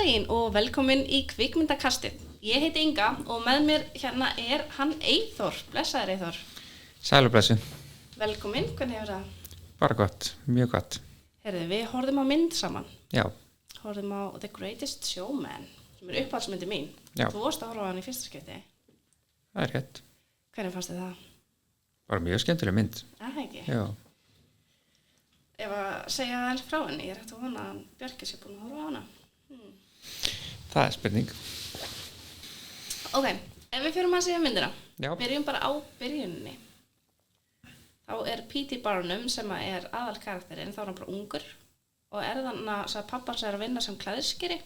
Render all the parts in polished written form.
daginn og velkomin í Kvikmyndakastið. Ég heiti Inga og með mér hérna er hann Eyþór. Blessaður Eyþór. Sæl og blessuð. Velkomin, hvernig hefur það? Bara gott, mjög gott. Heyrðu, við horfðum á mynd saman. Já. Horfðum á The Greatest Showman, sem er uppáhaldsmyndi mín. Já. Þú vorst að horfa á hann í fyrsta skipti. Það er rétt. Hvernig fannst þið það? Bara mjög skemmtileg mynd. Það ekki. Já. Ef að segja það frá henni, ég er hægt að vona að Bjarki sé búin að horfa á hana. Það er spurning. Ok, ef við fyrir að segja myndina. Já. Byrjum bara á byrjunni. Þá er P.T. Barnum sem er aðal karakterinn, þá er hann bara ungur og er þannig að pappans er að vinna sem klæðskeri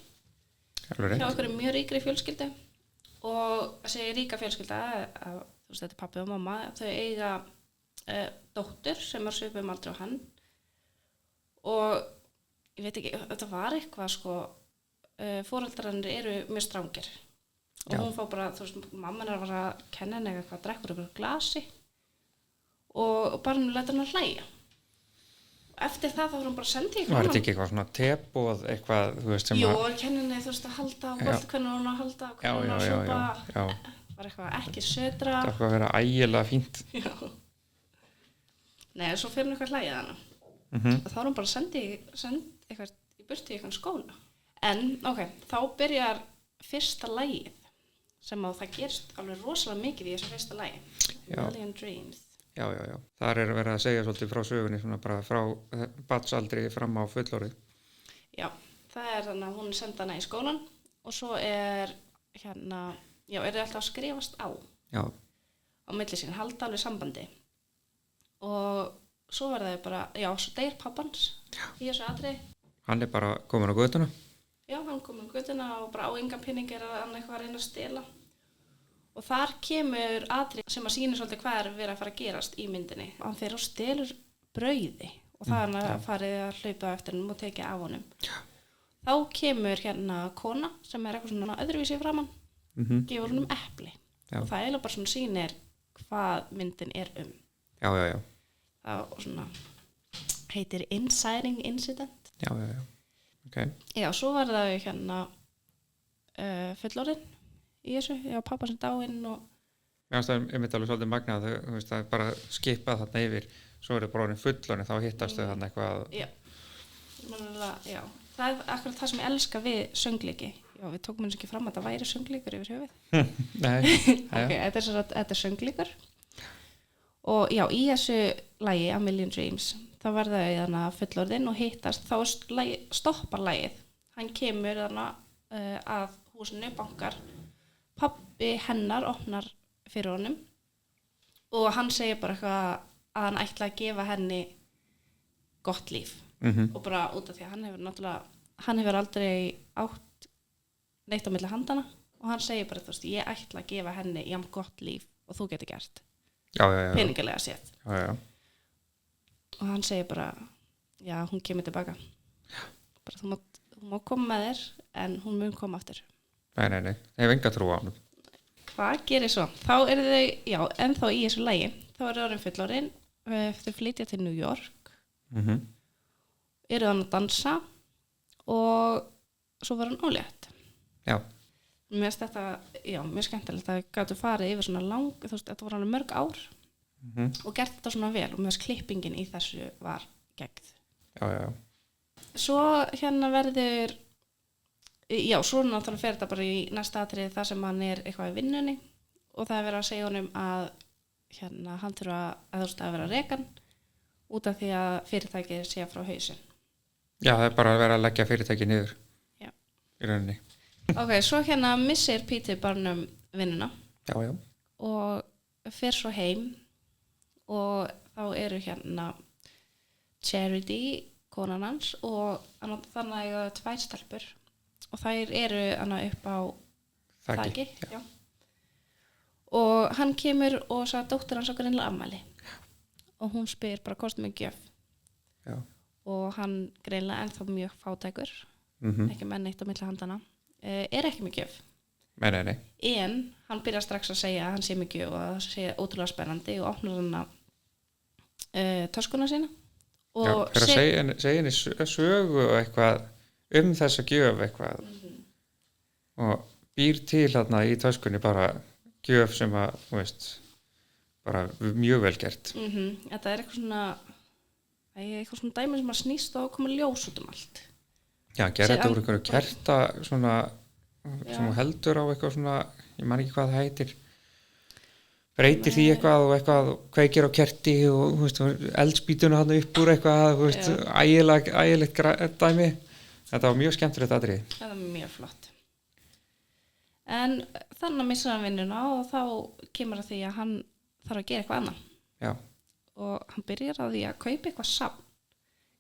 hjá okkur mjög ríkri fjölskyldu og þessi ríka fjölskylda, þú veist þetta er pappi og mamma, þau eiga dóttur sem er svipum aldrei á hann og ég veit ekki, þetta var eitthvað sko, foreldrarnir eru mjög strangir og hún fá bara, þú veist, mamman er að fara að kenna henni eitthvað, drekkur yfir glasi og barninu lætur hann að hlæja. Eftir það þá var hann bara sendið í Var þetta ekki eitthvað svona teboð, eitthvað, þú veist sem Jú, kenninni, þú veist, að halda og hvernig hún að halda og hvernig hún að sopa var eitthvað ekki södra. Það var að vera ægilega fínt. Já. Nei, svo fyrir hann eitthvað hlæjað hana. Og þá var hann bara sendið eitthvað í burtu í eitthvað skóla. En, ok, þá byrjar fyrsta lagið sem að það gerst alveg rosalega mikið í þessu fyrsta lagi. Million Dreams. Já. Þar er verið að segja svolítið frá sögunni, svona bara frá barnsaldri fram á fullorðið. Já. Það er þannig að hún er senda hana í skólan og svo er hérna, er þið alltaf að skrifast á. Já. Á milli sín, halda alveg sambandi. Og svo verða þau bara, svo deyr pappans í þessu atriði. Hann er bara komin á götuna. Já, hann komin á götuna og bara á engan pening er hann eitthvað að reyna að stela. Og þar kemur atrið sem að sýnir svolítið hvað er verið að fara að gerast í myndinni. Hann fer og stelur brauði og það er að farið að hlaupa eftir hann og tekja af honum. Já. Þá kemur hérna kona sem er eitthvað svona öðruvísi framan, gefur honum epli. Já. Og það er eiginlega bara svona sýnir hvað myndin er um. Já. Það svona heitir Inciting Incident. Já. Okay. Já, svo var það hérna fullorðinn í þessu, pappa sem dáinn og Mér finnst það einmitt alveg svolítið magnað, þú veist, það er bara skipað þarna yfir, svo er það bara orðin fullorðinn, þá hittast þau þarna eitthvað. Já, það er akkurat það sem ég elska við söngleiki. Já, við tókum eins og ekki fram að það væri söngleikur yfir höfuð. Nei. Ok, þetta er söngleikur. Og já, í þessu lagi, A Million Dreams, þá verða þau þarna fullorðinn og hittast, þá stoppar lagið. Hann kemur þarna að húsinu, bankar. Pabbi hennar opnar fyrir honum og hann segir bara eitthvað að hann ætla að gefa henni gott líf og bara út af því að hann hefur aldrei átt neitt á milli handana og hann segir bara, þú veist, ég ætla að gefa henni jafn gott líf og þú getur gert peningalega séð og hann segir bara hún kemur tilbaka bara, þú má koma með þér en hún mun koma aftur. Nei, ég hef enga trú á hann. Hvað gerir svo? Þá eru þau, ennþá í þessu lagi, þá eru orðin fullorðin, þau flytja til New York, eru þannig að dansa og svo var hann ólétt. Já. Mér finnst þetta, mjög skemmtilegt að þau gátu farið yfir svona þú veist, þetta voru alveg mörg ár og gert þetta svona vel og mér finnst klippingin í þessu var gegn. Já. Svo hérna verður svo náttúrulega fer þetta bara í næsta atriði þar sem hann er eitthvað í vinnunni og það er verið að segja honum að hérna hann þurfa að vera rekan út af því að fyrirtækið sé frá hausinn. Já, það er bara að vera að leggja fyrirtækið niður. Já. Í rauninni. Ok, svo hérna missir P.T. Barnum vinnuna. Já. Og fer svo heim og þá eru hérna Charity, konan hans og þannig að ég tvær stelpur og þær eru hana upp á þaki. Já. Og hann kemur og sagði að dóttir hans á greinilega afmæli og hún spyr bara kostum mig gjöf. Já. Og hann greinilega ennþá mjög fátækur, ekki með neitt á milli handana, er ekki með gjöf. Nei. En hann byrjar strax að segja að hann sé með gjöf og það sé ótrúlega spennandi og opnar hann töskuna sína. Og segja henni sögu og eitthvað þessa gjöf eitthvað og býr til þarna í töskunni bara gjöf sem að, þú veist, bara mjög vel gert. Þetta er eitthvað svona dæmi sem að snýst og koma ljós út allt. Já, gerði þetta úr einhverju kerta svona, sem heldur á eitthvað svona, ég man ekki hvað það heitir, breytir því eitthvað og eitthvað kveikir á kerti og þú veist, eldspýtuna hann upp úr eitthvað, þú veist, ægilegt dæmi. Þetta var mjög skemmtilegt atriði. Þetta var mjög flott. En þannig missar hann vinnuna og þá kemur að því að hann þarf að gera eitthvað annað. Já. Og hann byrjar á því að kaupa eitthvað safn,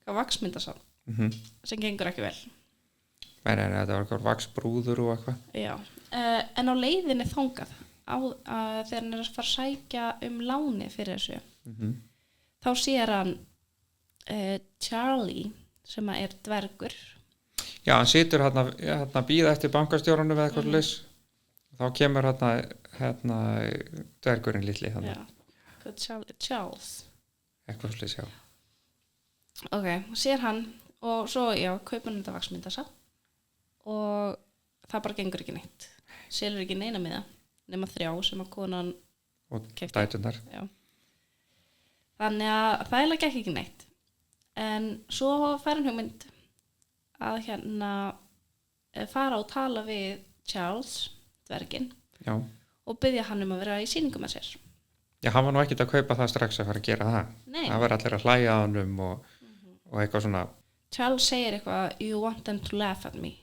eitthvað vaxmyndasafn, sem gengur ekki vel. Nei, þetta var eitthvað vaxbrúður og eitthvað. Já, en á leiðinni þangað, þegar hann er að fara að sækja láni fyrir þessu, þá sér hann Charlie, sem er dvergur. Já, hann situr hérna að bíða eftir bankastjóranum eða eitthvað leys. Þá kemur hérna dvergurinn litli þannig. Já, Charles. Eitthvað leys, já. Ok, sér hann og svo, kaupir hann þetta vaxmyndasa og það bara gengur ekki neitt. Selur ekki neina miða, nema 3 sem að konan keypti. Og dæturnar. Já. Þannig að það eiginlega gekk ekki neitt. En svo fær hann hugmynd að fara og tala við Charles, dverginn, og biðja hann að vera í sýningu með sér. Já, hann var nú ekkert að kaupa það strax að fara að gera það. Nei. Það var allir að hlæja á honum og eitthvað svona. Charles segir eitthvað, you want them to laugh at me.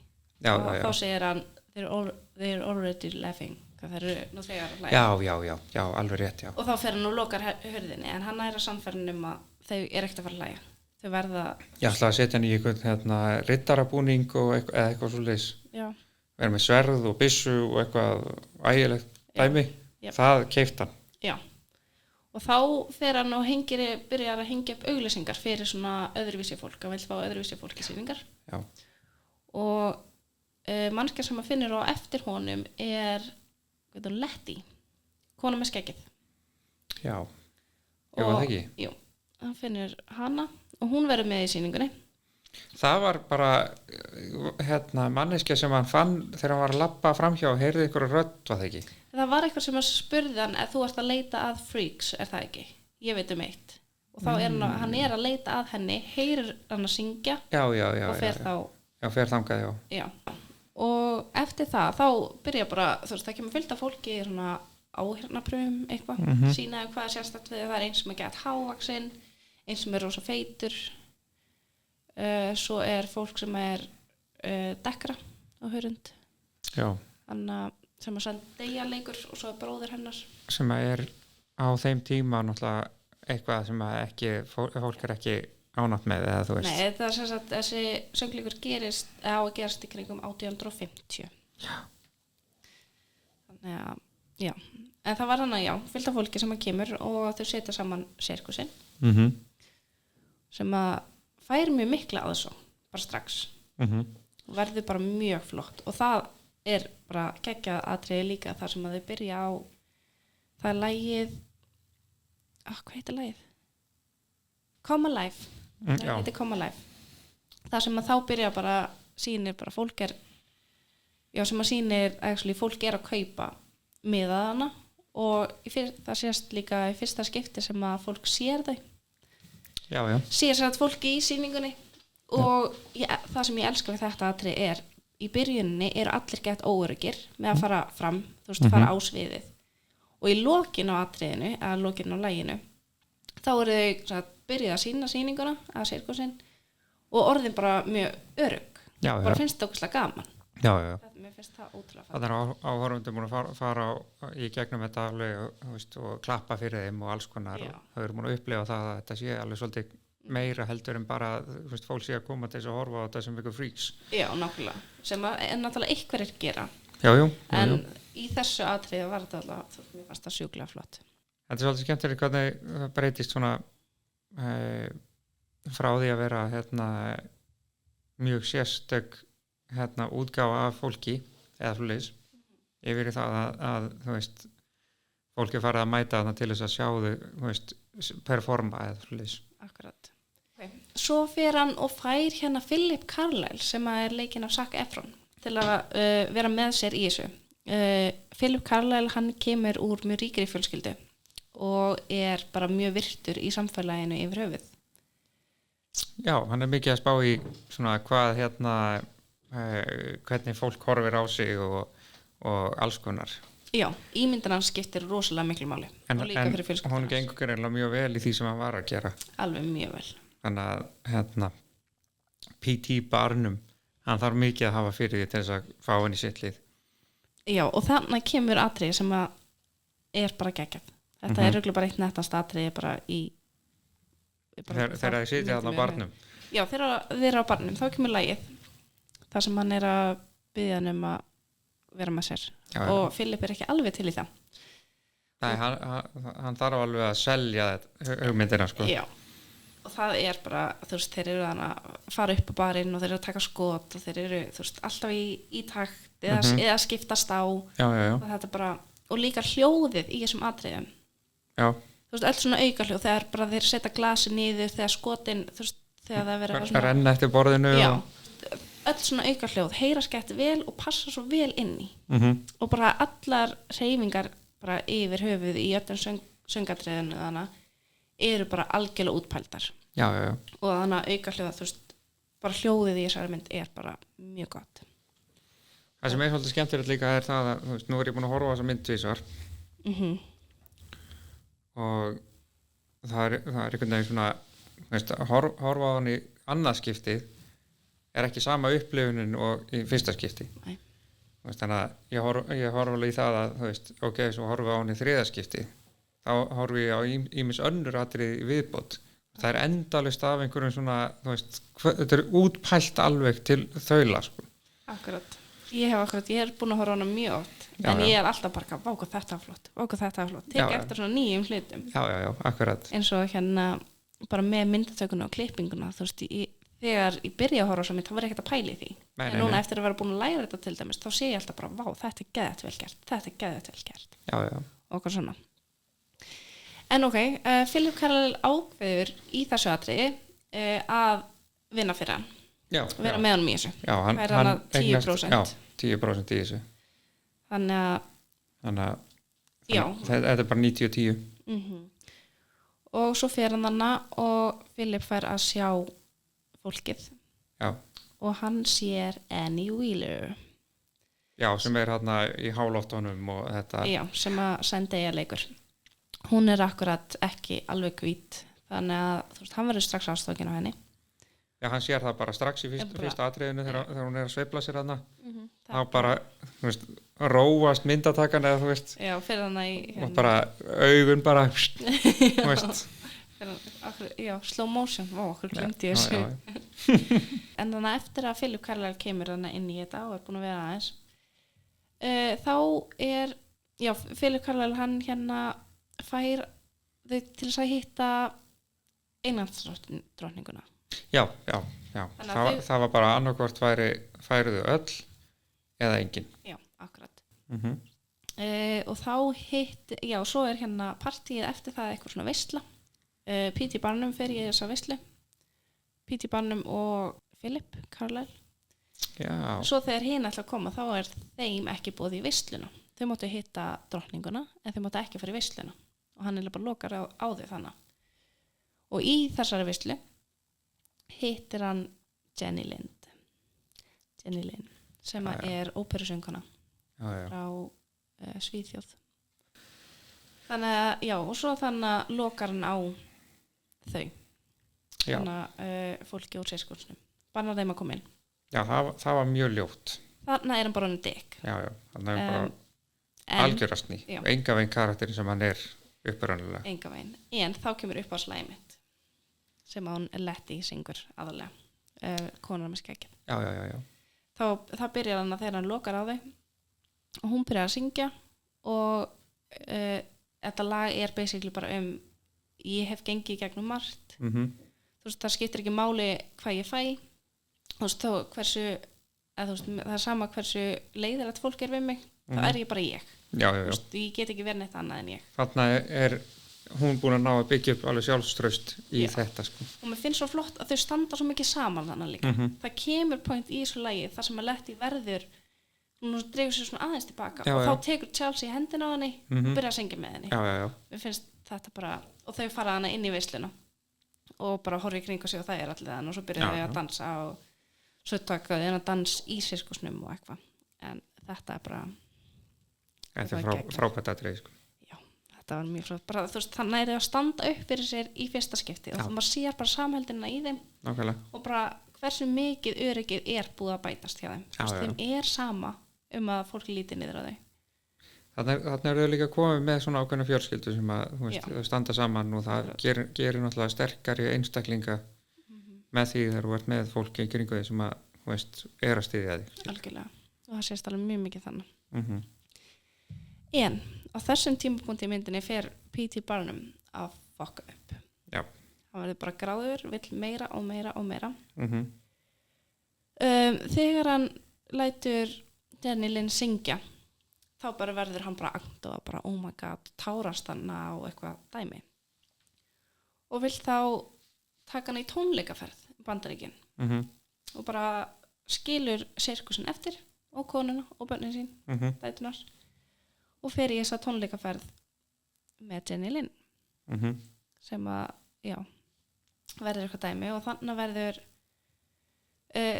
Já. Þá segir hann, they're already laughing. Það eru nú þegar að hlæja. Já, alveg rétt, já. Og þá fer hann og lokar hurðinni, en hann að sannfærin að þau ekkert að fara að hlæja. Þau verða... Já, ætla að setja hann í einhvern riddarabúning og eitthvað svo leys. Já. Verða með sverð og byssu og eitthvað ægilegt dæmi. Já. Það keypti hann. Já. Og þá fer hann og byrjar að hengja upp auglýsingar fyrir svona öðruvísi fólk. Hann vil fá öðruvísi fólk í sýningar. Já. Og mannskja sem að finnur á eftir honum er Letty, kona með skeggið. Já. Jú, það ekki? Jú, hann finnur hana og hún verður með í sýningunni. Það var bara manneskja sem hann fann þegar hann var að labba framhjá og heyrði einhverju rödd, var það ekki? Það var eitthvað sem að spurði hann að þú ert að leita að freaks, er það ekki? Ég veit um eitt. Og þá hann að leita að henni, heyrir hann að syngja og fer þá... Já, fer þangað, já. Og eftir það, þá byrja bara, þú veist, það kemur fullt af fólki í svona áhyrnapröfum eitthvað, sýna hvað er sérstakt við, það er eins sem er gett hávaxinn, eins sem er rosa feitur, svo er fólk sem er dekkra á hörund. Já. Þannig sem að Zendaya leikur og svo er bróðir hennar. Sem er á þeim tíma náttúrulega eitthvað sem að fólk er ekki ánátt með, eða þú veist. Nei, það er sem sagt, þessi söngleikur gerast í kringum 1850. Já. Þannig að, já. En það var fullt af fólki sem að kemur og þau setja saman sirkusinn. Sem að fær mjög mikla aðsókn, bara strax. Og verður bara mjög flott. Og það er bara geggjað atriði líka þar sem að þau byrja á, það er lagið, hvað heitir lagið? Come Alive. Það heitir Come Alive. Það sem að þá byrja bara sýnir bara fólk sem að sýnir actually, fólk er að kaupa miðaðana og það sést líka í fyrsta skipti sem að fólk sér þau. Já. Sér sér að fólki í sýningunni og það sem ég elska við þetta atriði er í byrjuninni eru allir gett óöruggir með að fara fram, þú veist, fara á sviðið og í lokinu á atriðinu eða lokinu á laginu þá eru þau byrjað að sína sýninguna að sirkusinn og orðin bara mjög örugg. Bara finnst það ógeðslega gaman. Já. Mér finnst það ótrúlega fært. Það er áhorfendur múin að fara í gegnum þetta alveg og klappa fyrir þeim og alls konar og þau eru múin að upplifa það að þetta sé alveg svolítið meira heldur en bara fólk sé að koma til þess að horfa á þetta sem ykkur freaks. Já, nákvæmlega. Sem að náttúrulega einhverjir gera. Já. En í þessu atriði var þetta alltaf, mér fannst það sjúklega flott. Þetta er svolítið skemmtilegt hvernig það breytist svona frá því að vera mjög sérstök útgáfa af fólki eða svoleiðis yfir í það að þú veist fólk er farið að mæta þarna til þess að sjá þau þú veist performa eða svoleiðis. Akkurat. Okay. Svo fer hann og fær Philip Carlyle sem er leikinn af Zac Efron til að vera með sér í þessu. Philip Carlyle, hann kemur úr mjög ríkri fjölskyldu og er bara mjög virtur í samfélaginu yfir höfuð. Já, hann er mikið að spá í svona hvað hvernig fólk horfir á sig og alls konar. Já, ímyndin hans skiptir rosalega miklu máli og líka fyrir fjölskylduna. En hún gengur greinlega mjög vel í því sem hann var að gera. Alveg mjög vel. Þannig að P.T. Barnum, hann þarf mikið að hafa fyrir því til þess að fá henni sitt lið. Já, og þannig kemur atriði sem er bara geggjað. Þetta er örugglega bara eitt nettast atriði bara í... Þegar þið sitja þarna á barnum? Já, þegar þið eru á barnum, þá kemur lagið. Það sem hann er að biðja hann að vera með sér. Já, og Philip er ekki alveg til í það. Nei, hann þarf alveg að selja hugmyndina, sko. Já, og það er bara, þú veist, þeir eru þannig að fara upp á barinn og þeir eru að taka skot og þeir eru, þú veist, alltaf í takt eða skiptast á. Já. Og þetta bara, og líka hljóðið í þessum atriðum. Já. Þú veist, öll svona auka hljóð, þegar bara þeir setja glasi niður, þegar skotin, þú veist, þegar það verður svona... renna eftir borðinu. Já. Öll svona auka hljóð heyra skett vel og passa svo vel inn í og bara allar hreyfingar bara yfir höfuð í öllum söngatriðinu þannig eru bara algjörlega útpældar. Já. Og þannig að auka hljóða, þú veist, bara hljóðið í þessari mynd er bara mjög gott. Það sem er svolítið skemmtilegt líka er það að, þú veist, nú er ég búin að horfa á þessa mynd tvisvar og það er einhvern veginn svona, þú veist, að horfa á hann í annað skiptið er ekki sama upplifunin og í fyrsta skipti. Nei. Þannig að ég horfa alveg í það að, þú veist, ok, svo horfa á hann í þriðja skipti, þá horfi ég á ýmis önnur atriði í viðbót. Það er endalaust af einhverjum svona, þú veist, þetta er útpælt alveg til þaula, sko. Akkurat. Ég er búin að horfa á hana mjög oft, en ég er alltaf bara, vá hvað þetta er flott, tek eftir svona nýjum hlutum. Já, akkurat. Eins og hérna, bara með myndatökuna og klippinguna, þú veist, þegar ég byrja að horfa á svo mynd, þá var ég ekkert að pæla í því. En núna eftir að vera búin að læra þetta til dæmis, þá sé ég alltaf bara, vá, þetta er geðvægt vel gert. Já. Og okkur svona. En ok, Philip Carlyle ákveður í þessu atriði að vinna fyrir hann. Já. Vera með honum í þessu. Já, hann 10%. Já, 10% í þessu. Þannig að þetta er bara 90 og 10. Og svo fer hann þarna og Philip fær að sjá fólkið. Já. Og hann sér Annie Wheeler. Já, sem er hérna í hálóttunum og þetta. Já, sem að Zendaya leikur. Hún er akkurat ekki alveg hvít, þannig að þú veist, hann verður strax ástofkin á henni. Já, hann sér það bara strax í fyrsta atriðinu þegar hún er að sveifla sér þarna. Þá bara, þú veist, róast myndatakan eða þú veist. Já, fyrir hana í... Og bara augun bara, þú veist. Já, slow motion, okkur glemdi ég þessu. En þannig að eftir að Philip Carlyle kemur þannig inn í þetta og er búin að vera aðeins, þá er, já, Philip Carlyle hann hérna fær þau til þess að hitta Englandsdrottninguna. Já. Það var bara annarkvort færuðu öll eða engin. Já, akkurat. Og þá svo er hérna partíið eftir það eitthvað svona veisla. P.T. Barnum fer í þessa veislu. P.T. Barnum og Philip Carlyle. Já. Svo þegar hinn ætla að koma þá er þeim ekki boðið í veisluna. Þau máttu hitta drottninguna en þau máttu ekki fara í veisluna og hann er bara lokar á þau þannig. Og í þessari veislu hittir hann Jenny Lind sem er óperusönguna frá Svíþjóð. Þannig að, já, og svo þannig að lokar hann á þau. Þannig að fólki úr sérskonsnum. Bannar þeim að koma inn. Já, það var mjög ljótt. Þannig er hann bara hann deg. Já, þannig er bara algjörastni. Enga veginn karakterin sem hann er uppræðanlega. Enga veginn. En þá kemur upp á slæði mitt sem að hún Letty syngur aðalega. Konar með skeggið. Já. Þá byrjar hann að þegar hann lokar á þau og hún byrjar að syngja og þetta lag er basically bara ég hef gengið í gegnum margt. Þú veist, það skiptir ekki máli hvað ég fæ. Þú veist, það er sama hversu leiðilegt fólk er við mig, þá er ég bara ég. Já. Þú veist, ég get ekki verið neitt annað en ég. Þarna hún búin að ná að byggja upp alveg sjálfstraust í Já. þetta sko. Og mér finnst svo flott að þau standa svo mikið saman þannig líka. Það kemur point í þessu lagi þar sem að Letty verður, hún dregur sér svona aðeins tilbaka Já, og já. þá tekur Chelsea hendina á henni og byrja að syngja með henni. Já. Mér finnst þetta bara, og þau fara hana inn í veisluna og bara horfa í kring og sig og það er allir þannig og svo byrja þau að dansa og svo taka þau að dans í sirkusnum og eitthvað. En þetta er bara... Þetta er frábært atriði sko. Já, þetta var mjög flott. Bara, þú veist, það næri að standa upp fyrir sér í fyrsta skipti og maður sér bara samheldina í þeim Nákvæmlega. og bara hversu mikið öryggið er búið að bætast hjá þeim. Þú veist, þeim er sama að fólk líti niður á þau. Þannig er þau líka komið með svona ákveðna fjölskyldu sem að þú veist, þau standa saman og það gerir náttúrulega sterkari einstaklinga með því þegar þú ert með fólki í kringu því sem að þú veist, er að styðja því. Algjörlega. Og það sést alveg mjög mikið þannig. En á þessum tímapunkti í myndinni fer P.T. Barnum að fokka upp. Já. Hann verður bara gráður, vill meira og meira og meira. Þegar hann lætur Jenny Lynn syngja þá bara verður hann bara angst og bara oh my god, tárast hann á eitthvað dæmi og vill þá taka hann í tónleikaferð í Bandaríkin og bara skilur sirkusin eftir og konuna og börnin sín dætunar og fer í þessa tónleikaferð með Jenny Lynn sem að, já verður eitthvað dæmi og þannig verður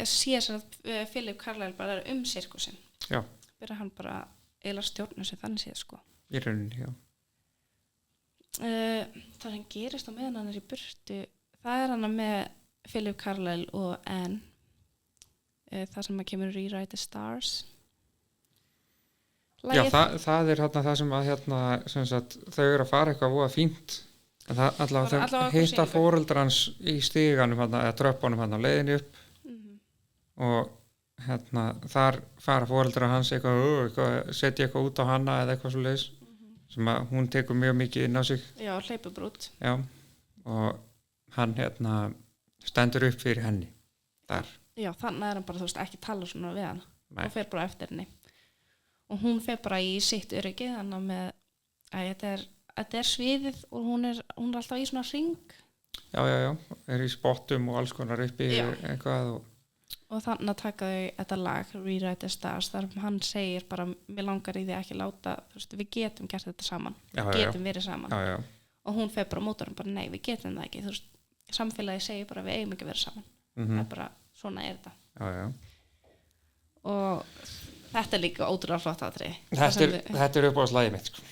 síðan Philip Carlisle bara sirkusin Já. byrja hann bara eiginlega stjórnum sem þannig séð sko. Í rauninni, já. Það sem gerist á meðan hann í burtu, það hann með Philip Carlisle og Anne, það sem að kemur Rewrite the Stars. Já, það er það sem að sem sagt, þau eru að fara eitthvað voða fínt. Allavega þau hitta foreldrans í stíganum eða tröppunum á leiðinni upp og þar fara foreldrar hans eitthvað setja eitthvað út á hana eða eitthvað svo leiðis sem að hún tekur mjög mikið inn á sig. Já, hleypubrút. Já, og hann stendur upp fyrir henni þar. Já, þannig er hann bara, þú veist, ekki tala svona við hann og fer bara eftir henni og hún fer bara í sitt öryggi þannig með að þetta er sviðið og hún er alltaf í svona hring. Já, er í spottum og alls konar uppi eitthvað og þannig að taka þau þetta lag Rewrite the Stars þar hann segir bara mér langar í því ekki láta þú veist, við getum gert þetta saman getum verið saman og hún fer bara á mótornum bara nei við getum það ekki þú veist, samfélagi segir bara við eigum ekki verið saman það er bara, svona er þetta og þetta er líka ótrúlega flott atriði þetta er upp á slagið mitt sko.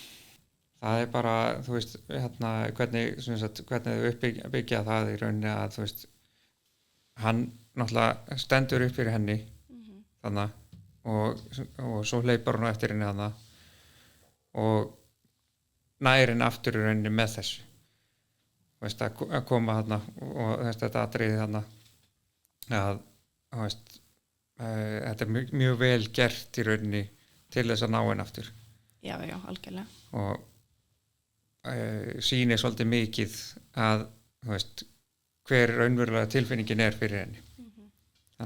Það er bara þú veist, hvernig þau uppbyggja það í rauninni að þú veist hann náttúrulega stendur upp fyrir henni þannig og svo hleypar hún eftir henni þannig og nær henni aftur í rauninni með þessu veist, að koma þannig og þetta atriði þannig að veist, þetta er mjög vel gert í rauninni til þess að ná henni aftur já, algjörlega og sýnir svolítið mikið að veist, hver raunverulega tilfinningin er fyrir henni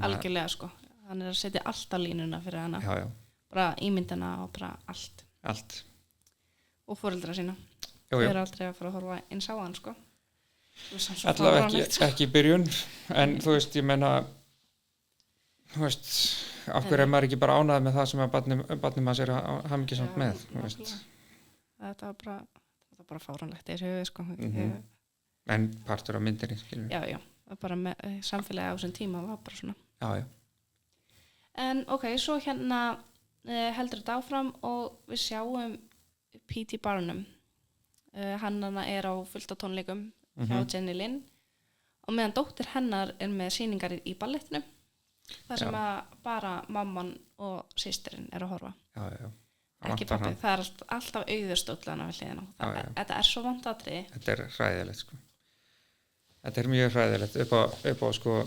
algjörlega sko hann er að setja allt á línuna fyrir hana já. bara ímyndina og bara allt og foreldra sína þau eru aldrei að fara að horfa eins á hann sko allavega ekki í byrjun en þú veist ég menna þú veist af hverju er maður ekki bara ánægð með það sem að barnið maður sér hamingjusamt með þetta var bara fáránlegt í þessu sko en partur af myndinni skilur já bara með samfélagi á þessum tíma var bara svona já. En ok, svo heldur þetta áfram og við sjáum P.T. Barnum hann er á fullt af tónleikum hjá Jenny Lynn og meðan dóttir hennar er með sýningar í ballettinu þar sem að bara mamman og systirinn er að horfa ekki pappi, það er alltaf auðurstóllana við hliðina þetta er svo vont atriði þetta er hræðilegt sko þetta er mjög hræðilegt upp á sko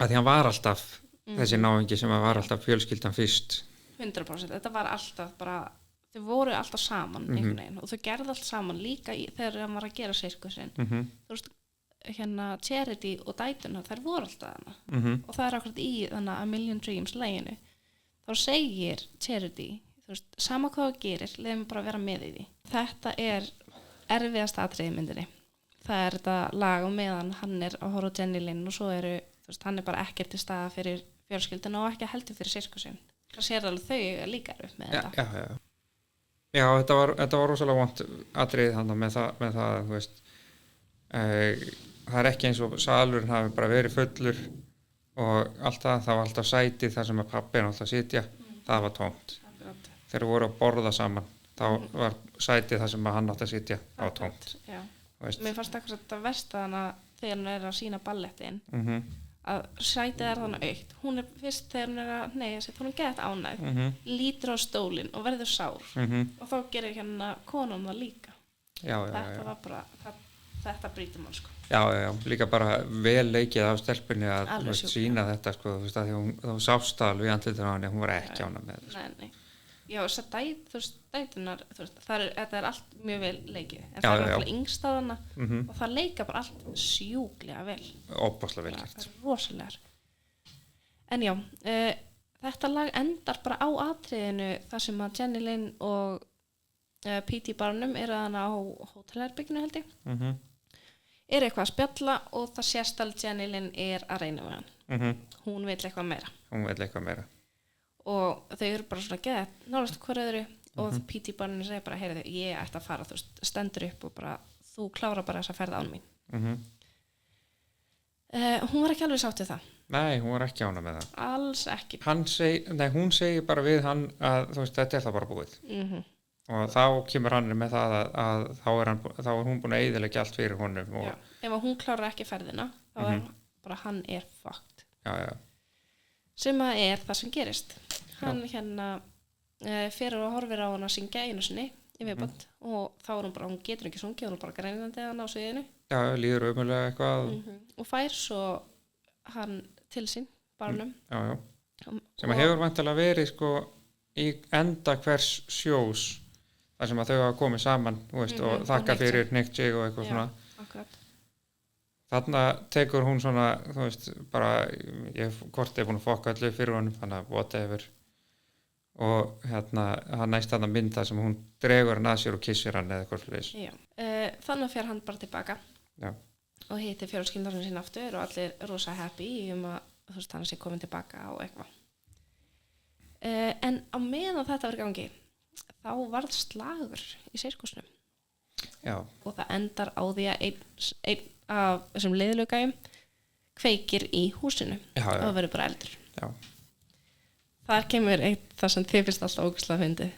að því hann var alltaf þessi náungi sem var alltaf fjölskyldan fyrst 100% þetta var alltaf bara þau voru alltaf saman einhvern veginn og þau gerði alltaf saman líka þegar hann var að gera sirkusinn þú veist Charity og dætuna þær voru alltaf hana og það er akkurat í þannig A Million Dreams læginu þá segir Charity þú veist sama hvað þú gerir leiðum bara að vera með í því þetta er erfiðasta atriði í myndinni. Það er þetta lag og meðan hann er að horfa á Jenny Lynn og svo eru, þú veist, hann er bara ekkert til staða fyrir fjölskylduna og ekki heldur fyrir sirkusinn. Það sér alveg þau líka upp með þetta. Já, þetta var rosalega vont atriðið hann með það, þú veist, það er ekki eins og salurinn hafi bara verið fullur og allt það var alltaf sætið þar sem að pabbi er alltaf að sitja, það var tómt. Þegar voru að borða saman, þá var sætið þar sem að hann átti að sitja, það var tómt. Já, mér fannst eitthvað þetta verst að hana þegar hann er að sína ballettin, að sætið er þannig aukt. Hún er fyrst þegar hún er að neyja sig, hún er gett ánægð, lítur á stólinn og verður sár og þá gerir hérna konan það líka. Þetta var bara, þetta brýtur mann sko. Já, líka bara vel leikið á stelpunni að sína þetta sko, þú veist að þú sást alveg í andlitinu á henni, hún var ekki ánægð með þetta. Nei. Já, þess dætunar, þetta er allt mjög vel leikið, en það er alltaf yngstaðana og það leika bara allt sjúklega vel. Óbúslega vel gert. Það er rosalegar. En já, þetta lag endar bara á atriðinu þar sem að Jenny Lynn og P.T. Barnum eru þarna á hótelherberginu held ég. Er eitthvað að spjalla og það sést að Jenny Lynn er að reyna með hann. Hún vill eitthvað meira. Og þau eru bara svona geðið nálægt hver öðru og P.T. Barnum segir bara, heyrðu, ég ætti að fara, þú stendur upp og bara, þú klára bara þessa ferð án mín. Hún var ekki alveg sátt við það. Nei, hún var ekki ánægð með það. Alls ekki. Hún segir bara við hann að þú veist, þetta er það bara búið. Og þá kemur hann með það að þá er hún búin að eyðileggja allt fyrir honum. Já, ef hún klárar ekki ferðina, þá er bara hann er fucked. Já. Sem að er það sem gerist. Hann fer og horfir á hann að syngja einu sinni í viðbót og þá er hún getur ekki sungið, hún er bara grænandi hann á sviðinu. Já, líður ömurlega eitthvað. Og fær svo hann til sín, Barnum. Já. Sem að hefur væntanlega verið sko í enda hvers sjós þar sem að þau hafa komið saman, þú veist, og þakka fyrir Nick Jig og eitthvað svona. Akkurat. Þarna tekur hún svona, þú veist, bara hvort er búin að fokka allir fyrir honum, þannig að whatever. Og hann næst þarna mynda sem hún dregur hann að sér og kissir hann eða eitthvað slúðis. Já, þannig fer hann bara tilbaka. Já. Og hittir fjölskyldarinn sín aftur og allir rosa happy að þú veist, hann sé komin tilbaka og eitthvað. En á meðan þetta var í gangi, þá varð slagur í sirkusnum. Já. Og það endar á því að einn af þessum leiðlugæjum kveikir í húsinu og það verður bara eldur. Já. Þar kemur það sem þið finnst alltaf ógeðslega fyndið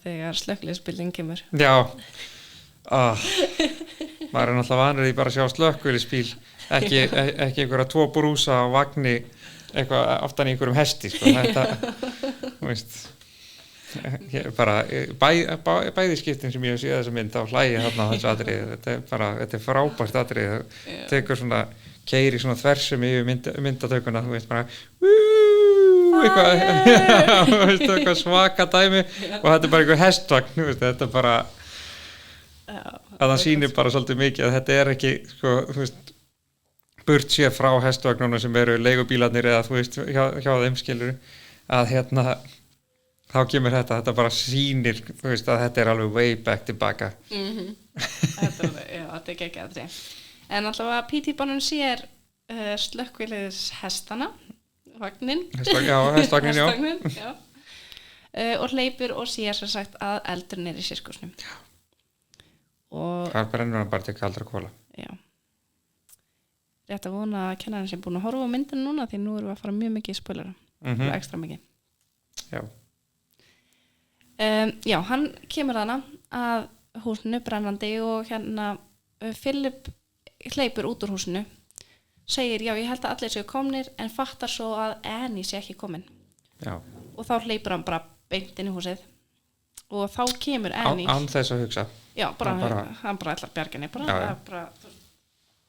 þegar slökkviliðsbíllinn kemur. Já. Maður er náttúrulega vanur í bara að sjá slökkviliðsbíl, ekki einhverja 2 brúsa á vagni eitthvað aftan í einhverjum hesti sko. Þetta, þú veist, bara bæði skiptin sem ég sé þessa mynd á hlægi þarna þessu atriði, þetta er frábært atriði, tekur svona keyrir svona þversum yfir myndatökuna, þú veist bara eitthvað svaka dæmi og þetta er bara einhver hestvagn, þú veist, þetta er bara að það sýnir bara svolítið mikið að þetta er ekki sko, þú veist, burt séð frá hestvagnuna sem eru leigubílarnir eða þú veist hjá þeim skilur að þá kemur þetta bara sýnir, þú veist, að þetta er alveg way back tilbaka. Þetta er ekki aðri. En alltaf P.T. Barnum sér slökkviliðs hestana, vagnin. Hestvagnin, já. Og hleypur og sér sem sagt að eldurinn er í sirkusnum. Já. Og það brennur hann bara til kaldra kola. Já. Rétt að vona að kennarinn sé búin að horfa á myndinu núna því nú erum við að fara mjög mikið í spoilera. Ekstra mikið. Já. Já, hann kemur þarna að húsinu brennandi og Philip hleypur út úr húsinu, segir já, ég held að allir séu komnir en fattar svo að Annie sé ekki komin. Já. Og þá hleypur hann bara beint inn í húsið og þá kemur Annie. Án þess að hugsa. Já, hann bara ætlar bjarginni.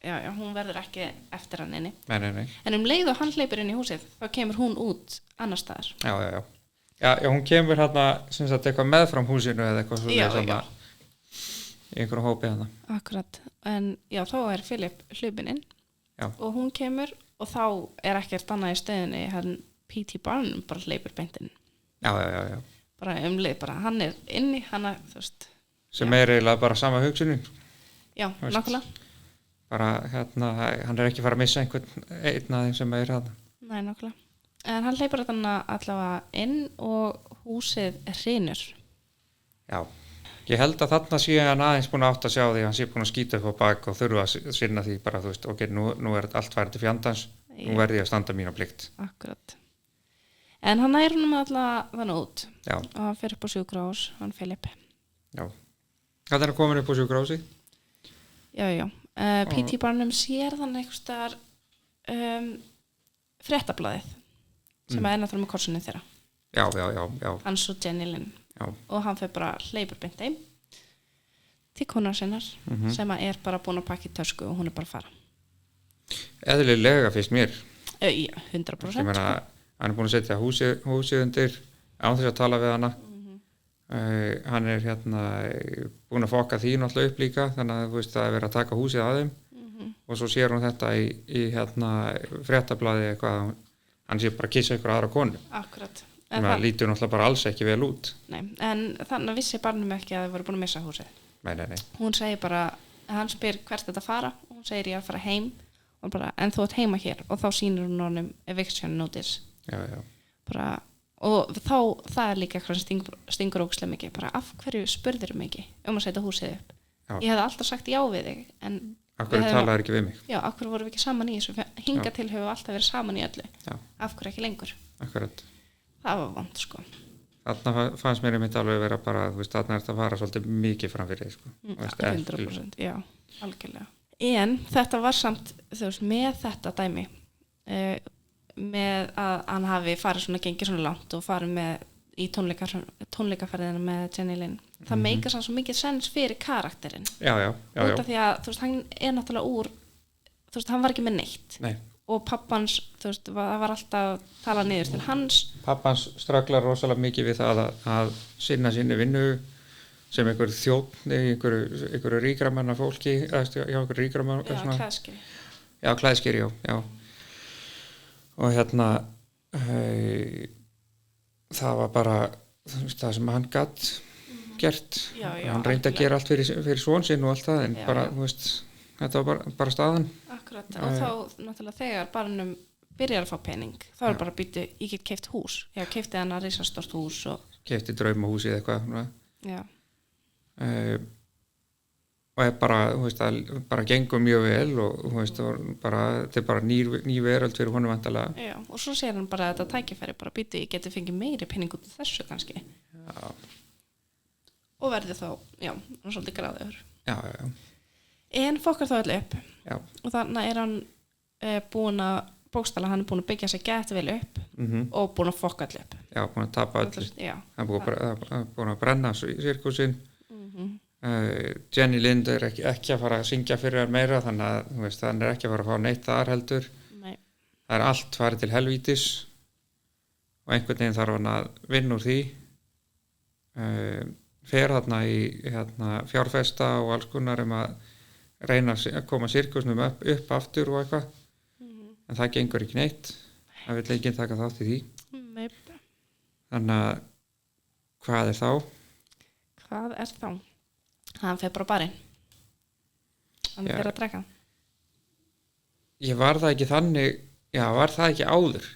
Já, hún verður ekki eftir hann inni. Nei. En leið og hann hleypur inn í húsið, þá kemur hún út annar staðar. Já, hún kemur sem sagt eitthvað meðfram húsinu eða eitthvað svona í einhverjum hópi hana. Akkurat, en já, þá er Philip hlupinn inn og hún kemur og þá er ekkert annað í stöðinni hann P.T. Barnum bara hleypur beint inn. Já. Bara leið, bara hann er inni, þú veist. Sem er eiginlega bara sama hugsunin. Já, nákvæmlega. Bara, hann er ekki fara að missa einn af þeim sem er hann. Nei, nákvæmlega. En hann hleypur þannig allavega inn og húsið hrynur. Já, ég held að þarna sé hann aðeins búin að átt að sjá því, hann sé búin að skýta upp á bak og þurfa að sinna því bara, þú veist, ok, nú er allt færið til fjandans, nú verði ég að standa mína plikt. Akkurat. En hann nær honum allavega þannig út. Já. Og hann fer upp á sjúkrahús, hann Filip. Já. Hvað er að koma upp á sjúkrahúsi? Já. P.T. Barnum sér þannig einhvers staðar fréttablaðið sem er náttúrulega með korsunni þeirra. Já. Hans og Jenny Lynn. Já. Og hann fer bara hleypur beint heim til konar sinnar sem er bara búin að pakka í tösku og hún er bara að fara. Eðlilega finnst mér. Já, 100%. Ég meina, hann er búin að setja húsið undir án þess að tala við hana. Hann er búin að fokka því náttúrulega upp líka, þannig að þú veist það er verið að taka húsið að þeim og svo sér hún þetta í fréttablaði eitthvað, hann sé bara að kissa ykkur aðra konu. Akkurat. Það lítur náttúrulega bara alls ekki vel út. Nei, en þannig vissi Barnum ekki að þau voru búin að missa húsið. Nei. Hún segir bara, hann spyr hvert þetta fara og hún segir ég að fara heim og bara, en þú ert heima hér og þá sýnir hún honum eviction notice. Já. Bara, og þá, það er líka eitthvað sem stingur ógeðslega mikið, bara af hverju spurðir mig ekki að setja húsið upp? Já. Ég hefði alltaf sagt já við þig, en af hverju talaðir ekki við mig? Já, af hverju vorum við ekki saman í þessu? Hinga til höfum við alltaf verið saman í öllu. Já. Af hverju ekki lengur? Akkurat. Það var vond, sko. Þarna fannst mér einmitt alveg vera bara, þú veist, þarna er þetta að fara svolítið mikið fram fyrir þig, sko. 100%, já, algjörlega. En þetta var samt, þú veist, með þetta dæmi, með að hann hafi farið svona, gengið svona langt og farið með í tónleikaferðina með Jenny Lynn. Það meikar svo mikið sens fyrir karakterinn. Já. Út af því að, þú veist, hann er náttúrulega þú veist, hann var ekki með neitt. Nei. Og pappans, þú veist, það var alltaf talað niður til hans. Pappans strögglar rosalega mikið við það að sinna sinni vinnu sem einhver þjónn í einhverju ríkramanna fólki, hjá einhverju ríkramanna. Já, klæðskeri. Já, klæðskeri, já. Og það var bara það sem hann gat gert. Já, hann reyndi að gera allt fyrir svon sinn og allt það, en bara, þú veist, þetta var bara staðan. Akkurat, og þá náttúrulega þegar Barnum byrjar að fá pening, þá er bara býtu, ég get keypt hús. Já, keypti hann að risastórt hús og keypti draumahúsið eitthvað. Já. Og bara, þú veist, það bara gengur mjög vel og þú veist, þetta er bara ný veröld fyrir honum vantarlega. Já, og svo sér hann bara þetta tækifæri, bara býtu, ég geti fengið meiri pening út af þessu kannski. Já. Og verði þá, já, hann svolítið gráður. Já. En fokkar þá allir upp. Já. Og þannig er hann búin að hann er búin að byggja sig gett vel upp og búin að fokka allir upp. Já, búin að tapa allir. Já. Hann er búin að brenna sirkusinn. Jenny Lind er ekki að fara að syngja fyrir hann meira, þannig að þú veist, hann er ekki að fara að fá neitt þar heldur. Nei. Það er allt farið til helvítis og einhvern veginn þarf hann að vinna úr því. Fer þarna í fjárfesta og alls konar að reyna að koma sirkusnum upp aftur og eitthvað, en það gengur ekki neitt. Það vil enginn taka þátt í því. Nei. Þannig að hvað er þá? Hvað er þá? Hann fer bara á barinn. Hann fer að drekka. Var það ekki þannig, var það ekki áður?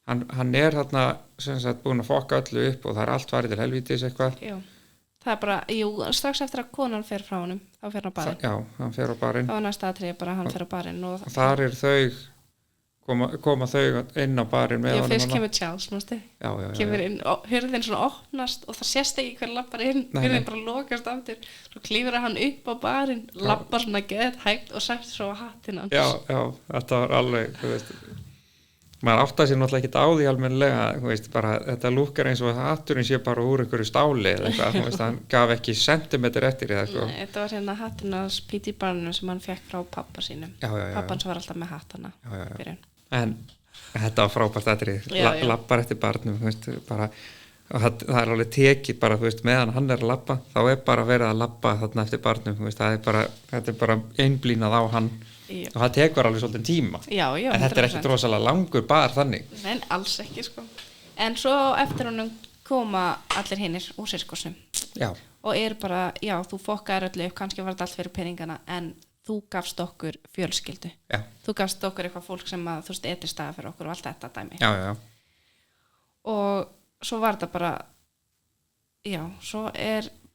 Hann er þarna sem sagt búin að fokka öllu upp og það er allt farið til helvítis eitthvað. Já. Það er bara, strax eftir að konan fer frá honum, þá fer hann á barinn. Já, hann fer á barinn. Þá er næsta atriði bara hann fer á barinn. Og þar er þau, koma þau inn á barinn með honum. Fyrst kemur Charles, mástu. Já. Kemur inn, hurðin svona opnast og það sést ekki hver lappar inn. Hurðin bara lokast aftur. Svo klífur hann upp á barinn, lappar svona geðt hægt og sett svo á hattinn hans. Já, þetta var alveg, þú veist, maður áttaði sér náttúrulega ekki á því almennilega, þú veist, bara þetta lúkkar eins og hatturinn sé bara úr einhverju stáli eða eitthvað, þú veist, hann gaf ekki sentimeter eftir eða eitthvað. Nei, þetta var hattinn hans P.T. Barnum sem hann fekk frá pappa sínum. Já. Pappans var alltaf með hattana. Já. En þetta var frábært atrið, lappar eftir barnum, þú veist, bara, og það er alveg tekið bara, þú veist, meðan hann er að lappa, þá er bara verið að lappa þarna eftir barnum, þú veist, þetta er bara einblínað á hann. Já. Og það tekur alveg svolítið tíma. Já, en þetta er ekkert rosalega langur bar þannig. Nei, alls ekki, sko. En svo eftir honum koma allir hinnir úr sirkusnum. Já. og bara, já, þú fokkaðir öllu upp, kannski var þetta allt fyrir peningana, en þú gafst okkur fjölskyldu. Já. Þú gafst okkur eitthvað fólk sem að, þú veist, etri staða fyrir okkur og allt þetta dæmi. Já. Og svo var þetta bara, já, svo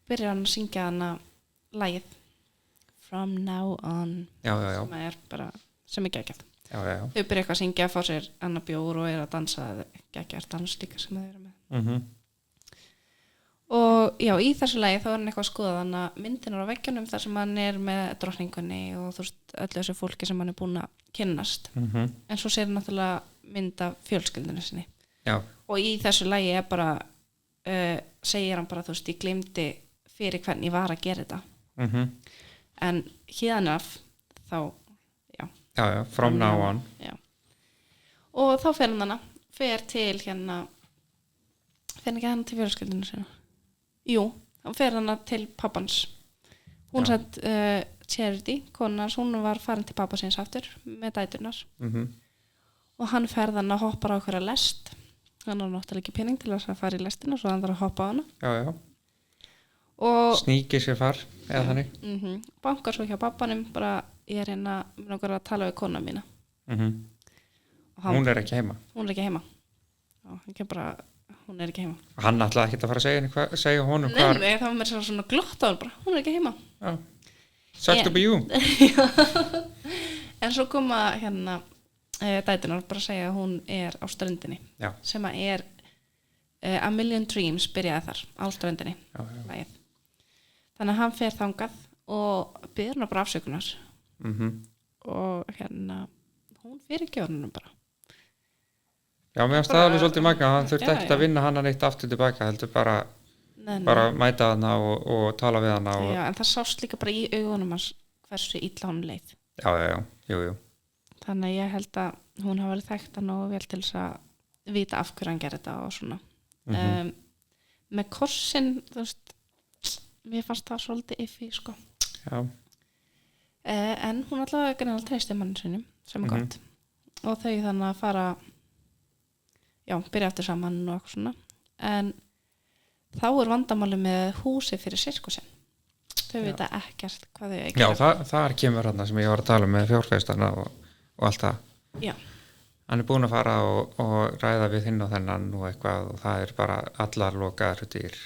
byrjar hann að syngja hana lagið From Now On. Já. Sem geggjað. Já. Þau byrja eitthvað að syngja, fá sér annar bjór og að dansa, geggjað dans líka sem þau eru með. Og já, í þessu lagi þá hann eitthvað að skoða þannig að myndinar á veggjónum þar sem hann með drottningunni og þú veist, öllu þessu fólki sem hann búin að kynnast. En svo sér hann náttúrulega mynd af fjölskyldinu sinni. Já. Og í þessu lagi bara segir hann bara, þú veist, ég gleymdi fyrir hvernig ég var að gera þetta. En hérna þá, já, From Now On. Já. Og þá fer hann til hérna, fer ekki hann til fjölskyldinu sinna? Jú, hann fer hann til pappans. Hún sett Charity, konans, hún var farin til pappa sinns aftur með dæturnar. Og hann fer hann að hoppa á okkur að lest. Hann har náttúrulega ekki pening til að fara í lestina, svo hann þarf að hoppa á hana. Já. Og sníkir sér far, eða þannig. Bankar svo hjá pappanum, bara ég hérna að tala við kona mína. Hún ekki heima. Hún ekki heima. Já, ekki bara, hún ekki heima. Hann ætlaði ekki að fara að segja honum hvar. Nei, það var mér svona glott á hann bara, hún ekki heima. Já. Sucked to be you. En svo koma hérna dæturnar bara að segja að hún á ströndinni. Já. Sem að A Million Dreams byrjaði þar á ströndinni. Já. Þannig að hann fer þangað og byrjar hana bara afsökunar. Og hérna hún fyrir gjörnunum bara. Já, mér finnst það alveg svolítið magna, hann þurfti ekkert að vinna hana neitt aftur tilbaka, heldur bara mæta hana og tala við hana. Já, en það sást líka bara í augunum hans hversu illa hún leið. Já, jú. Þannig að ég held að hún hafa verið þekkt hann og vel til þess að vita af hverju hann gerir þetta og svona. Með korsin, þú veist, mér fannst það svolítið iffi, sko. Já. En hún alltaf greinlega treysti manni sinni, sem gott. Og þau þannig að fara, byrja eftir saman og eitthvað svona. En þá vandamáli með húsi fyrir sirkusinn. Þau vita ekkert hvað þau eiga. Já, þar kemur hann sem ég var að tala með fjárfestana og allt það. Já. Hann búinn að fara og ræða við hinn og þennan og eitthvað og það bara allar lokaðar dyr.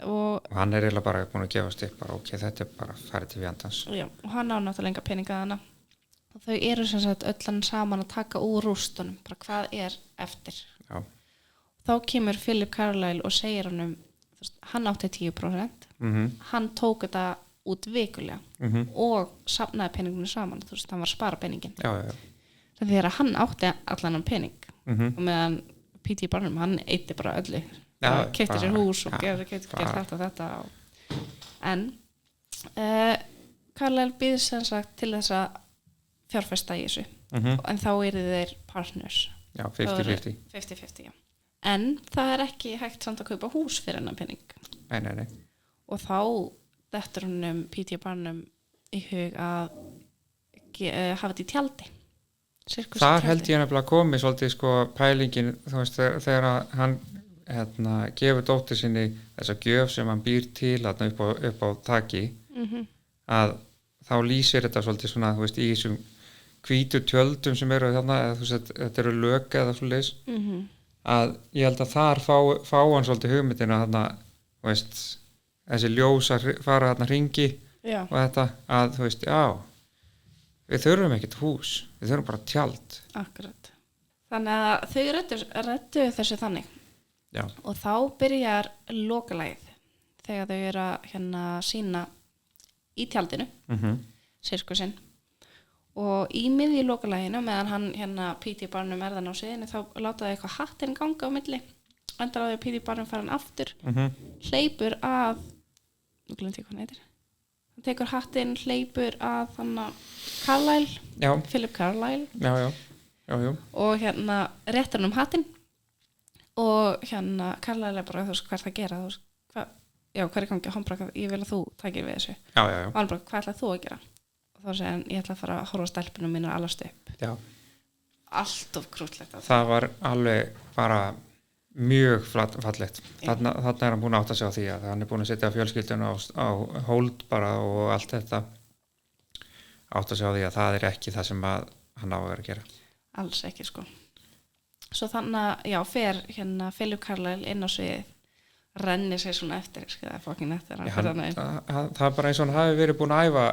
Og hann eiginlega bara búinn að gefast upp bara, ok, þetta bara farið til fjandans. Já, og hann á náttúrulega enga peninga hana. Og þau eru sem sagt öllan saman að taka úr rústunum, bara hvað eftir. Já. Þá kemur Philip Carlyle og segir hann hann átti 10%. Hann tók þetta út vikulega og safnaði peningunum saman, þú veist, hann var að spara peningin. Já. Þegar hann átti allan hann pening og meðan P.T. Barnum, hann eitti bara öllu. Keypti sér hús og gerði þetta. En Carlyle býður sem sagt til þess að fjárfesta í þessu. En þá eru þeir partners. Já, 50-50. 50-50, já. En það ekki hægt samt að kaupa hús fyrir hennar pening. Nei. Og þá dettur honum P.T. Barnum í hug að hafa þetta í tjaldi. Þar held ég nefnilega komið svolítið sko pælingin, þú veist, þegar hann gefur dóttur sinni þessa gjöf sem hann býr til upp á taki, að þá lýsir þetta svolítið svona, þú veist, í þessum hvítu tjöldum sem eru þarna, eða þú veist, þetta eru lög eða svoleiðis, að ég held að þar fá hann svolítið hugmyndina þarna, þú veist, þessi ljós að fara þarna hringi og þetta, að þú veist, já, við þurfum ekkert hús, við þurfum bara tjald. Akkurat. Þannig að þau ræddu þessu þannig. Já. Og þá byrjar lokalagið þegar þau eru að sína í tjaldinu, sirkusinn. Og í miðju lokalaginu, meðan hann P.T. Barnum þann á sviðinu, þá látaði eitthvað hattinn ganga á milli. Endar á því að P.T. Barnum fara hann aftur, hleypur að, nú glemdi ég hvað hann heitir. Hann tekur hattinn, hleypur að Carlyle, Philip Carlyle. Já. Og réttir hann hattinn og Carlyle bara, þú veist, hvað það gera, þú veist, hvað gangi, hann bara, ég vil að þú takir við þessu. Já. Og hann bara, hvað ætlaði þú að gera? Og þá segir hann, ég ætla að fara að horfa á stelpunum mínu alast upp. Já. Allt of krútlegt. Það var alveg bara mjög fallegt. Þarna hann búin að átta sig á því að hann búin að setja fjölskylduna á hold bara og allt þetta átta sig á því að það ekki það sem að hann á að vera að gera. Alls ekki sko. Svo þannig að fer Philip Carlisle inn á sviðið, renni sér svona eftir það bara eins og hann hafi verið búin að æfa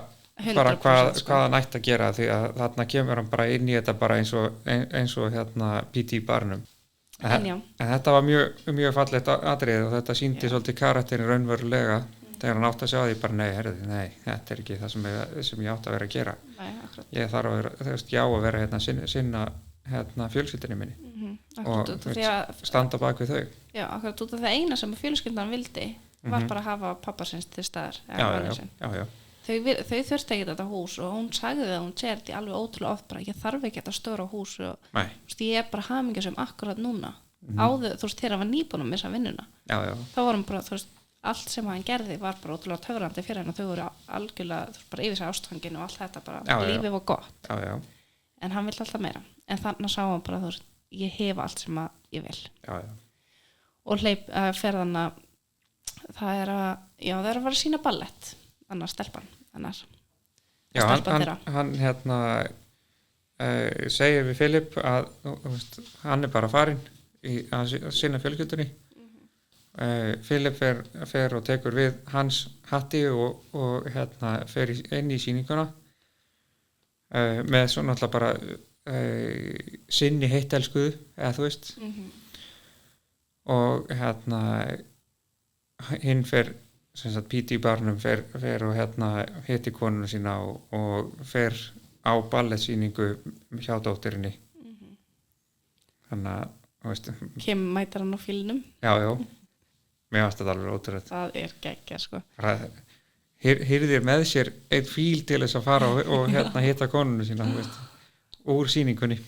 bara hvað hann ætti að gera því að þarna kemur hann bara inn í þetta bara eins og P.T. Barnum en þetta var mjög fallegt atriði og þetta sýndi svolítið karakterin raunverulega þegar hann átti að sjá því bara nei, þetta ekki það sem ég átti að vera að gera. Ég þarf að vera að vera sinna fjölskyldinni minni og standa bak við þau. Já, akkurat út af það eina sem fjölskyldan vildi var bara að hafa pappa sinns til staðar. Já. Þau þurfti ekki þetta hús og hún sagði það, hún sér þetta alveg ótrúlega oft bara, ég þarf ekki þetta stóra hús og ég er bara hamingjusöm akkurat núna. Áður, þegar hann var nýbúin að missa vinnuna. Þá var hann bara, allt sem hann gerði var bara ótrúlega töfrandi fyrir hann og þau voru algjörlega bara yfir sig ástfangin og allt þetta bara, lífið var gott. En hann vill alltaf meira. En þannig sá hann bara, ég hef allt sem ég vil. Og ferðan að það er að fara að sína ballett. Annars stelpan. Hann segir við Philip að hann er bara farinn að sinna fjölskyldunni. Philip fer og tekur við hans hatti og fer inn í sýninguna með svona alltaf bara sinni heittelskuðu eða þú veist og hinn fer sem sagt P.T. Barnum fer og hitti konuna sína og fer á ballettsýningu hjá dótturinni þannig að Kim mætar hann á fílnum. Já, mér varst þetta alveg ótrúlegt. Það geggjað sko. Hirðir með sér einn fíl til þess að fara og hitta konuna sína úr sýningunni.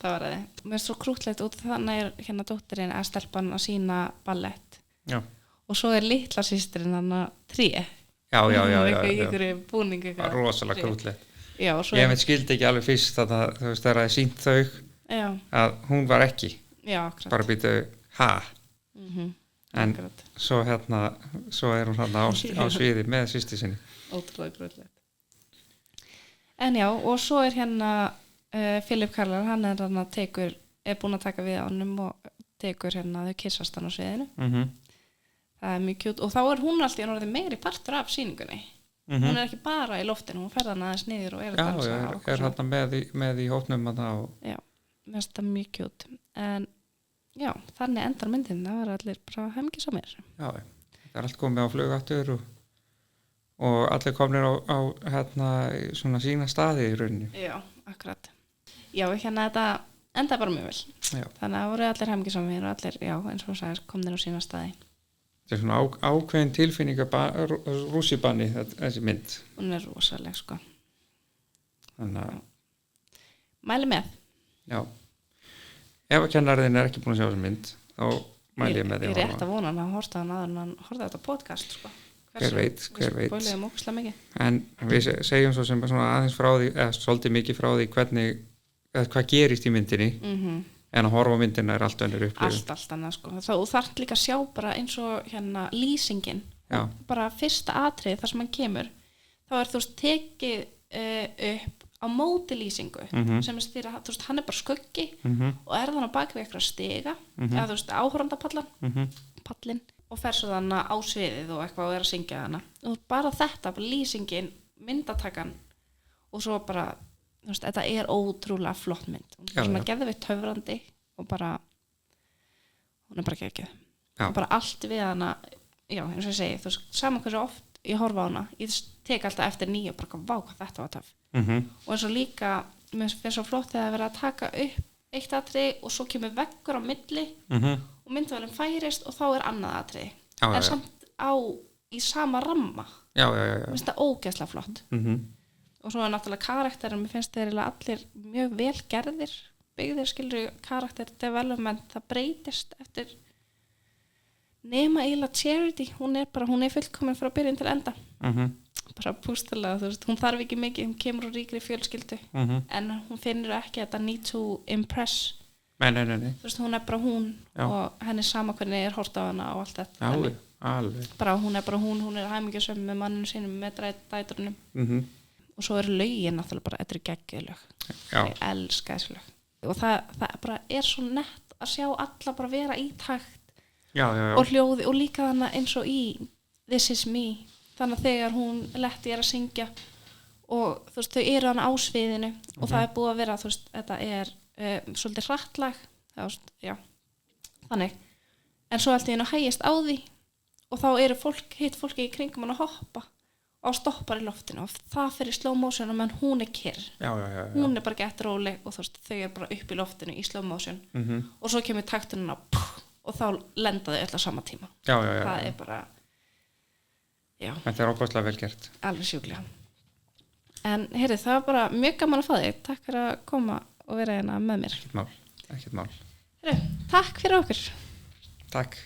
Það var það. Mér er svo krútlegt út þannig dótturinn að stelpan að sína ballett. Já. Og svo er litla systirinn hann að 3. Já. Einhverju búning eitthvað. Rosalega krútlegt. Ég skildi ekki alveg fyrst að þegar það er sýnt þau að hún var ekki. Já, akkurat. Bara býtu, en svo er hún á sviði með systir sinni. Ótrúlega krútlegt. En já, og svo er Philip Carlisle, hann er búin að taka við á honum og tekur þau kyssast hann á sviðinu. Það er mjög kjút og þá er hún alltaf orðið meiri partur af sýningunni. Hún er ekki bara í loftinu, hún fer þarna aðeins niður og er að dansa. Er þarna með í hópnum Já, mér finnst það mjög kjút. En já, þannig endar myndin, það var allir bara hamingjusamir. Já, það er allt komið á flug aftur og allir komnir á svona sína staði í rauninni. Já, akkurat. Já, þetta enda bara mjög vel. Já. Þannig að það voru allir hamingjusamir og allir, eins og sagðist, komnir á sína staði. Þetta er svona ákveðin tilfinninga rússibanni þessi mynd. Hún er rosaleg sko. Þannig að mæli með. Já. Ef að kennariðin er ekki búin að sjá þessi mynd þá mæli ég með því. Ég er rétt að vona hann að horta hann aður en hann horta þetta podcast sko. Hver veit. Við spóliðum ókslega mikið. En við segjum svo sem svona aðeins frá því eða svolítið mikið frá því hvað gerist í myndinni. En að horfa á myndina er allt önnur upplifun. Allt annað sko. Þú þarft líka að sjá bara eins og lýsingin. Og bara fyrsta atrið þar sem hann kemur. Þá er tekið upp á móti lýsingu. Sem er hann er bara skuggi og er þannig á baki við eitthvað stiga. Eða áhorfandapallan. Pallin. Og fer svo þannig á sviðið og eitthvað og er að syngja hana. Og bara þetta, bara lýsingin, myndatakan og svo bara þetta er ótrúlega flott mynd hún er svona geðveikt töfrandi og bara hún er bara geggjuð og bara allt við hana eins og ég segi, saman hversu oft ég horfa á hana, ég tek alltaf eftir nýja og bara vá hvað þetta var töff og eins og líka, mér finnst svo flott þegar það verið að taka upp eitt atriði og svo kemur veggur á milli og myndavélin færist og þá er annað atriði en samt í sama ramma mér finnst það ógeðslega flott og svo er náttúrulega karakterin, mér finnst þeir allir mjög vel gerðir, byggðir skilur karakter development, það breytist eftir nema eiginlega Charity, hún er fullkomin frá byrjun til enda bara pústulega, hún þarf ekki mikið, hún kemur úr ríkri fjölskyldu en hún finnur ekki þetta need to impress Nei. Þú veist, hún er bara hún Já. og henni sama hvernig horft á hana og allt þetta. Alveg. Bara hún er hamingjusöm með manninu sínum, með dætrunum. Og svo eru lögin náttúrulega bara, þetta eru geggjuð lög. Ég elska þessi lög. Og það bara er svo nett að sjá alla bara vera í takt og hljóði og líka þannig eins og í This Is Me. Þannig að þegar hún Letty er að syngja og þú veist, þau eru þannig á sviðinu og það er búið að vera, þú veist, þetta er svolítið hrattlag, þannig. En svo allt í einu hægist á því og þá eru hitt fólki í kringum hann að hoppa og stoppar í loftinu og það fyrir slow motion og menn hún er kyrr. Hún er bara gett róleg og þú veist, þau eru bara upp í loftinu í slow motion og svo kemur takturinn og þá lenda þau öll á sama tíma. Það er bara, Þetta er óbærslega vel gert. Alveg sjúklega. En heyrðu, það var bara mjög gaman að fá þig. Takk fyrir að koma og vera hérna með mér. Ekkert mál. Heyrðu, takk fyrir okkur. Takk.